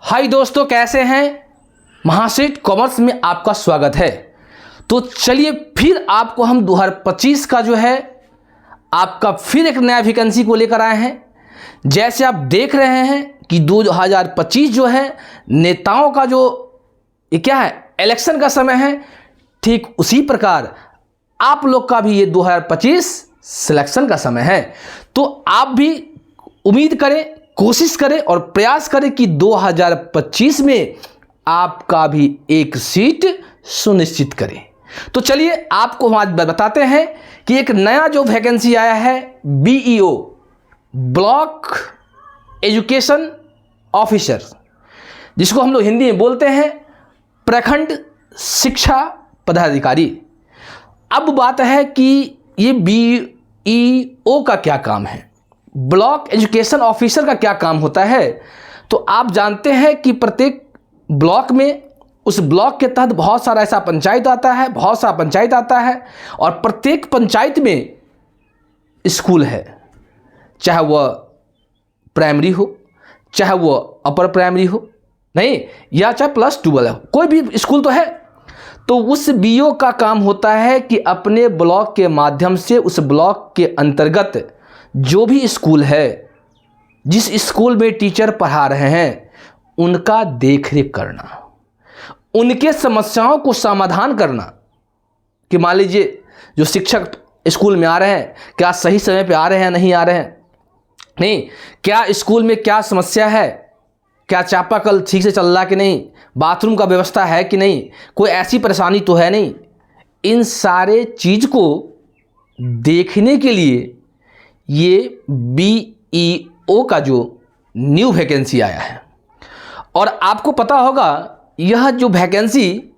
हाय दोस्तों, कैसे हैं। महासेठ कॉमर्स में आपका स्वागत है। तो चलिए फिर आपको हम 2025 का जो है आपका फिर एक नया वैकेंसी को लेकर आए हैं। जैसे आप देख रहे हैं कि 2025 जो है नेताओं का जो ये क्या है इलेक्शन का समय है, ठीक उसी प्रकार आप लोग का भी ये 2025 सिलेक्शन का समय है। तो आप भी उम्मीद करें, कोशिश करें और प्रयास करें कि 2025 में आपका भी एक सीट सुनिश्चित करें। तो चलिए आपको हम आज बताते हैं कि एक नया जो वैकेंसी आया है BEO ब्लॉक एजुकेशन ऑफिसर, जिसको हम लोग हिंदी में बोलते हैं प्रखंड शिक्षा पदाधिकारी। अब बात है कि ये BEO का क्या काम है, ब्लॉक एजुकेशन ऑफिसर का क्या काम होता है। तो आप जानते हैं कि प्रत्येक ब्लॉक में उस ब्लॉक के तहत बहुत सारा ऐसा पंचायत आता है और प्रत्येक पंचायत में स्कूल है, चाहे वह प्राइमरी हो, चाहे वह अपर प्राइमरी हो, नहीं या चाहे +12 हो, कोई भी स्कूल तो है। तो उस BEO का काम होता है कि अपने ब्लॉक के माध्यम से उस ब्लॉक के अंतर्गत जो भी स्कूल है, जिस स्कूल में टीचर पढ़ा रहे हैं, उनका देखरेख करना, उनके समस्याओं को समाधान करना। कि मान लीजिए जो शिक्षक स्कूल में आ रहे हैं, क्या सही समय पे आ रहे हैं, नहीं आ रहे हैं, नहीं, क्या स्कूल में क्या समस्या है, क्या चापाकल ठीक से चल रहा कि नहीं, बाथरूम का व्यवस्था है कि नहीं, कोई ऐसी परेशानी तो है नहीं। इन सारे चीज़ को देखने के लिए ये BEO का जो न्यू वैकेंसी आया है। और आपको पता होगा यह जो वैकेंसी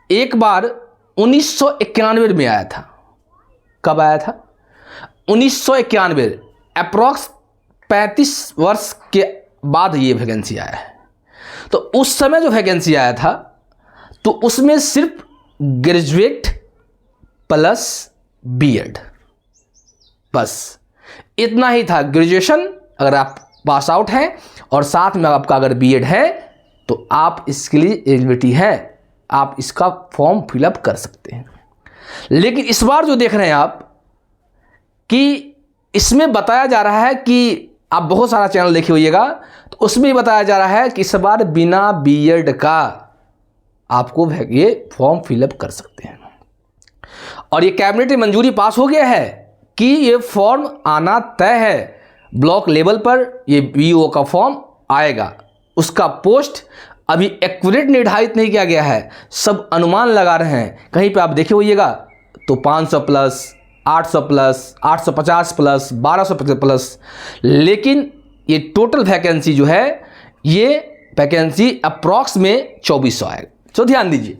एक बार 1991 में आया था। कब आया था? 1991, अप्रॉक्स 35 वर्ष के बाद ये वैकेंसी आया है। तो उस समय जो वैकेंसी आया था तो उसमें सिर्फ ग्रेजुएट प्लस B.Ed, बस इतना ही था। ग्रेजुएशन अगर आप पास आउट हैं और साथ में आपका अगर B.Ed है तो आप इसके लिए एलिजिबिलिटी है, आप इसका फॉर्म फिलअप कर सकते हैं। लेकिन इस बार जो देख रहे हैं आप कि इसमें बताया जा रहा है कि आप बहुत सारा चैनल देखे होइएगा, तो उसमें बताया जा रहा है कि इस बार बिना B.Ed का आपको ये फॉर्म फिलअप कर सकते हैं। और ये कैबिनेट में मंजूरी पास हो गया है कि ये फॉर्म आना तय है। ब्लॉक लेवल पर ये BEO का फॉर्म आएगा। उसका पोस्ट अभी एक्यूरेट निर्धारित नहीं किया गया है, सब अनुमान लगा रहे हैं। कहीं पे आप देखे होइएगा तो 500 प्लस, 800 प्लस, 850 प्लस, 1250 प्लस, लेकिन ये टोटल वैकेंसी जो है ये वैकेंसी अप्रॉक्स में 2400 आएगा। तो ध्यान दीजिए,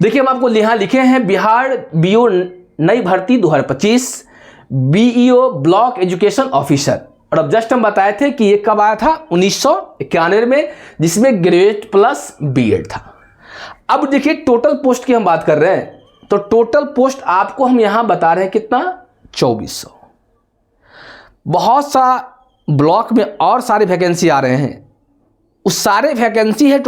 देखिए हम आपको यहाँ लिखे हैं बिहार BEO नई भर्ती 2025 BEO ब्लॉक एजुकेशन ऑफिसर। और अब जस्ट हम बताए थे कि ये कब आया था, 1991 में, जिसमें ग्रेजुएट प्लस B.Ed था। अब देखिए टोटल पोस्ट की हम बात कर रहे हैं, तो टोटल पोस्ट आपको हम यहां बता रहे हैं कितना, 2400। बहुत सा ब्लॉक में और सारे वैकेंसी आ रहे हैं, उस सारे वैकेंसी है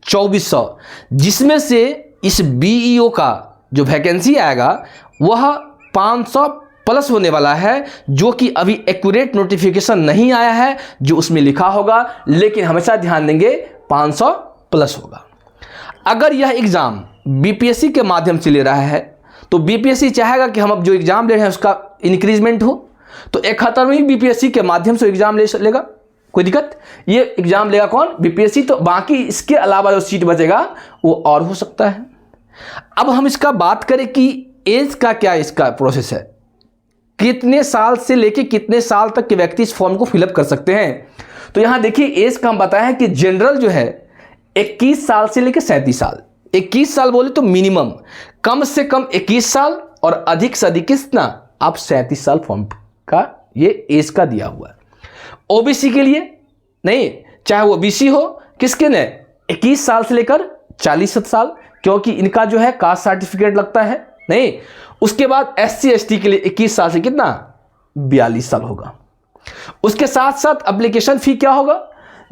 2400, जिसमें से इस BEO का जो वैकेंसी आएगा वह 500 प्लस होने वाला है, जो कि अभी एक्यूरेट नोटिफिकेशन नहीं आया है जो उसमें लिखा होगा, लेकिन हमेशा ध्यान देंगे 500 प्लस होगा। अगर यह एग्ज़ाम BPSC के माध्यम से ले रहा है तो BPSC चाहेगा कि हम अब जो एग्ज़ाम ले रहे हैं उसका इंक्रीजमेंट हो, तो 71वीं BPSC के माध्यम से एग्ज़ाम लेगा, कोई दिक्कत। ये एग्ज़ाम लेगा कौन, BPSC। तो बाकी इसके अलावा जो सीट बचेगा वो और हो सकता है। अब हम इसका बात करें कि एज का क्या इसका प्रोसेस है, कितने साल से लेके कितने साल तक के व्यक्ति इस फॉर्म को फिलअप कर सकते हैं। तो यहां देखिए एज का हम बताया है कि जनरल जो है 21 साल से लेकर 37 साल। 21 साल बोले तो मिनिमम, कम से कम 21 साल और अधिक से अधिक कितना, आप 37 साल फॉर्म का ये एज का दिया हुआ है। OBC के लिए नहीं, चाहे वो BC हो, किसके ने 21 साल से लेकर 40 साल, क्योंकि इनका जो है कास्ट सर्टिफिकेट लगता है, नहीं। उसके बाद SC ST के लिए 21 साल से कितना, 42 साल होगा। उसके साथ साथ एप्लीकेशन फ़ी क्या होगा,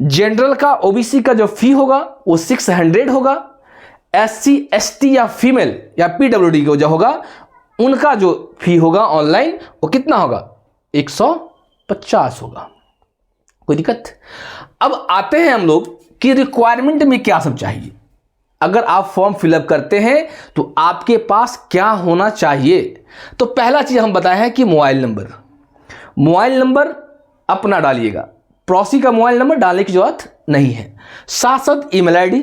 जनरल का ओबीसी का जो फी होगा वो 600 होगा। SC ST या फीमेल या PWD को जो होगा उनका जो फी होगा ऑनलाइन वो कितना होगा 150 होगा। कोई दिक्कत? अब आते हैं हम लोग कि रिक्वायरमेंट में क्या सब चाहिए। अगर आप फॉर्म फिलअप करते हैं तो आपके पास क्या होना चाहिए। तो पहला चीज हम बताए हैं कि मोबाइल नंबर अपना डालिएगा, पड़ोसी का मोबाइल नंबर डालने की जरूरत नहीं है। साथ साथ ईमेल आईडी,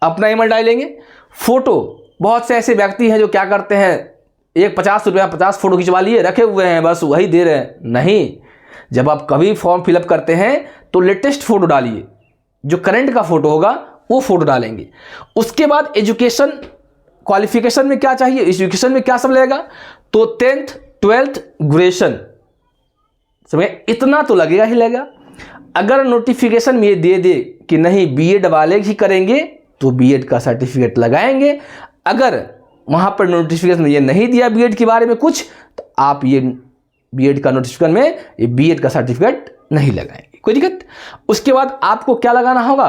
अपना ईमेल डालेंगे। फोटो, बहुत से ऐसे व्यक्ति हैं जो क्या करते हैं, एक 50 रुपया 50 फोटो खिंचवा लिए रखे हुए हैं, बस वही दे रहे हैं। नहीं, जब आप कभी फॉर्म फिलअप करते हैं तो लेटेस्ट फोटो डालिए, जो करंट का फोटो होगा वो फोटो डालेंगे। उसके बाद एजुकेशन क्वालिफिकेशन में क्या चाहिए, एजुकेशन में क्या सब लगेगा, तो 10th 12th ग्रेजुएशन, समझे, इतना तो लगेगा ही लगेगा। अगर नोटिफिकेशन में ये दे दे कि नहीं बीएड वाले ही करेंगे तो बीएड का सर्टिफिकेट लगाएंगे। अगर वहां पर नोटिफिकेशन में ये नहीं दिया बीएड के बारे में कुछ, तो आप ये बीएड का नोटिफिकेशन में ये बीएड का सर्टिफिकेट नहीं लगाएंगे। कोई दिक्कत? उसके बाद आपको क्या लगाना होगा,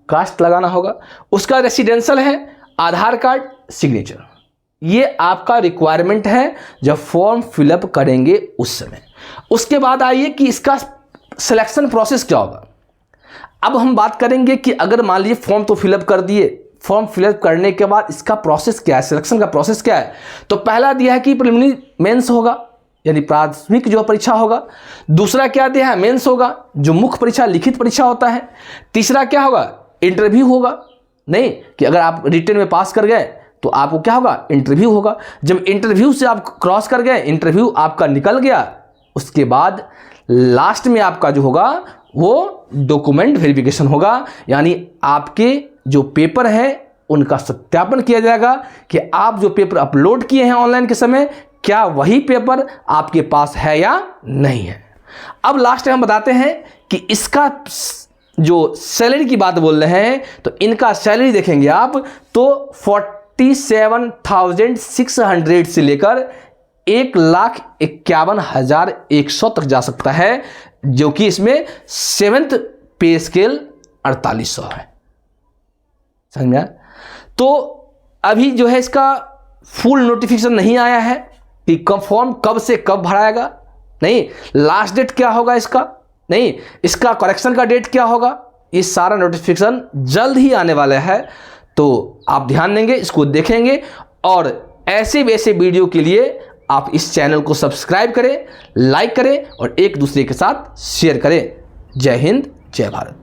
कास्ट लगाना होगा। उसका रेसिडेंशियल है, आधार कार्ड, सिग्नेचर। ये आपका रिक्वायरमेंट है जब फॉर्म फिलअप करेंगे उस समय। उसके बाद आइए कि इसका सिलेक्शन प्रोसेस क्या होगा। अब हम बात करेंगे कि अगर मान लीजिए फॉर्म तो फिलअप कर दिए, फॉर्म फिलअप करने के बाद इसका प्रोसेस क्या है, सिलेक्शन का प्रोसेस क्या है। तो पहला दिया है कि प्रिलिमिनरी मेंस होगा, यानी प्राथमिक जो परीक्षा होगा। दूसरा क्या दिया है, मेंस होगा, जो मुख्य परीक्षा लिखित परीक्षा होता है। तीसरा क्या होगा, इंटरव्यू होगा। नहीं कि अगर आप रिटन में पास कर गए तो आपको क्या होगा, इंटरव्यू होगा। जब इंटरव्यू से आप क्रॉस कर गए, इंटरव्यू आपका निकल गया, उसके बाद लास्ट में आपका जो होगा वो डॉक्यूमेंट वेरिफिकेशन होगा, यानी आपके जो पेपर है उनका सत्यापन किया जाएगा कि आप जो पेपर अपलोड किए हैं ऑनलाइन के समय, क्या वही पेपर आपके पास है या नहीं है। अब लास्ट में हम बताते हैं कि इसका जो सैलरी की बात बोल रहे हैं, तो इनका सैलरी देखेंगे आप तो 47,600 से लेकर 1,51,100 तक जा सकता है, जो कि इसमें 7th पे स्केल 4800 है। समझ में आया? तो अभी जो है इसका फुल नोटिफिकेशन नहीं आया है कि कब फॉर्म कब से कब भराएगा, नहीं लास्ट डेट क्या होगा इसका, नहीं इसका करेक्शन का डेट क्या होगा, ये सारा नोटिफिकेशन जल्द ही आने वाला है। तो आप ध्यान देंगे, इसको देखेंगे, और ऐसे वैसे वीडियो के लिए आप इस चैनल को सब्सक्राइब करें, लाइक करें और एक दूसरे के साथ शेयर करें। जय हिंद, जय भारत।